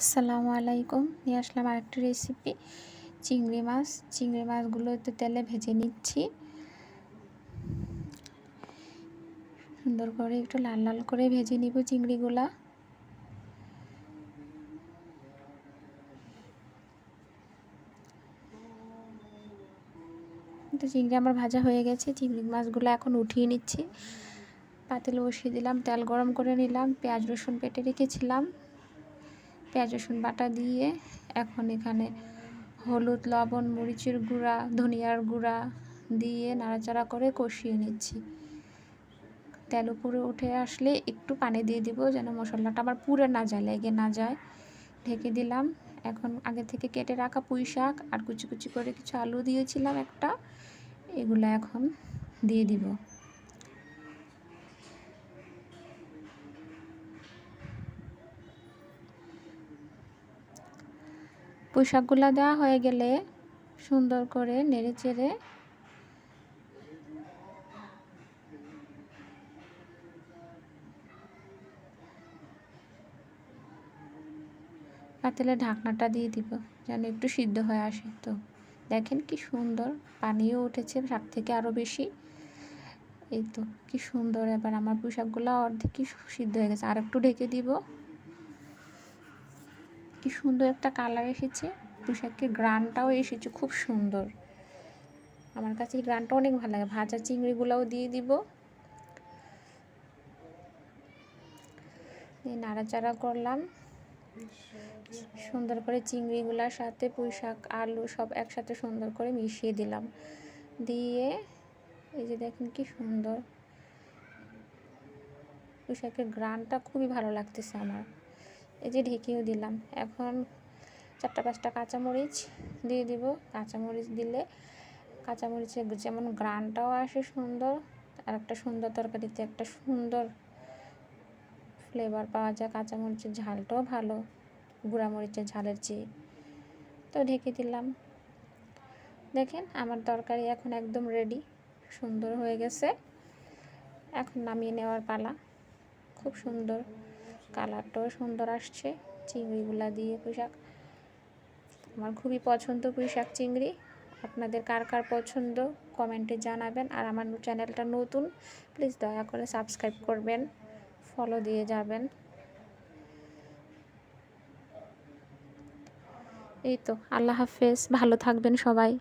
আসসালামু আলাইকুম। নিয়ে আসলাম আরেকটা রেসিপি, চিংড়ি মাছ। চিংড়ি মাছগুলো একটু তেলে ভেজে নিচ্ছি, সুন্দর করে একটু লাল লাল করে ভেজে নিব চিংড়িগুলা। তো চিংড়ি আমার ভাজা হয়ে গেছে, চিংড়ি মাছগুলো এখন উঠিয়ে নিচ্ছি। পাতিলে বসিয়ে দিলাম, তেল গরম করে নিলাম, পেঁয়াজ রসুন বেটে রেখেছিলাম, পেঁয়াজ রসুন বাটা দিয়ে এখন এখানে হলুদ, লবণ, মরিচের গুঁড়া, ধনিয়ার গুঁড়া দিয়ে নাড়াচাড়া করে কষিয়ে নিচ্ছি। তেল উপরে উঠে আসলে একটু পানি দিয়ে দিব, যেন মশলাটা আবার পুড়ে না যায়, লেগে না যায়। ঢেকে দিলাম। এখন আগে থেকে কেটে রাখা পুঁই শাক আর কুচি কুচি করে কিছু আলু দিয়েছিলাম একটা, এগুলো এখন দিয়ে দিব। পুঁই শাকগুলো দেওয়া হয়ে গেলে সুন্দর করে নেড়ে চেড়ে পাতিলে ঢাকনাটা দিয়ে দিব, যেন একটু সিদ্ধ হয়ে আসে। তো দেখেন কি সুন্দর পানিও উঠেছে, শাক থেকে আরও বেশি। এই তো কি সুন্দর, এবার আমার পুঁই শাকগুলো অর্ধেকই সিদ্ধ হয়ে গেছে, আর একটু ঢেকে দিব। কি সুন্দর একটা কালার এসেছে, পুঁই শাকের গ্রানটাও এসেছে খুব সুন্দর। আমার কাছে এই গ্রানটা অনেক ভালো লাগে। ভাজা চিংড়িগুলোও দিয়ে দিব, নাড়াচাড়া করলাম সুন্দর করে। চিংড়িগুলোর সাথে পুঁই শাক, আলু সব একসাথে সুন্দর করে মিশিয়ে দিলাম, দিয়ে এই যে দেখেন কি সুন্দর, পুঁই শাকের গ্রানটা খুবই ভালো লাগতেছে আমার। এই যে ঢেকেও দিলাম। এখন 4-5টা কাঁচামরিচ দিয়ে দিব। কাঁচামরিচ দিলে কাঁচামরিচের যেমন গ্রানটাও আসে সুন্দর, আর একটা সুন্দর তরকারিতে একটা সুন্দর ফ্লেভার পাওয়া যায়। কাঁচামরিচের ঝালটাও ভালো গুঁড়ামরিচের ঝালের চেয়ে। তো ঢেকে দিলাম। দেখেন আমার তরকারি এখন একদম রেডি, সুন্দর হয়ে গেছে। এখন নামিয়ে নেওয়ার পালা। খুব সুন্দর, কালারটাও সুন্দর আসছে চিংড়িগুলা দিয়ে। পুঁই শাক আমার খুবই পছন্দ, পুঁই শাক চিংড়ি। আপনাদের কার কার পছন্দ কমেন্টে জানাবেন। আর আমার চ্যানেলটা নতুন, প্লিজ দয়া করে সাবস্ক্রাইব করবেন, ফলো দিয়ে যাবেন। এই তো, আল্লাহ হাফেজ, ভালো থাকবেন সবাই।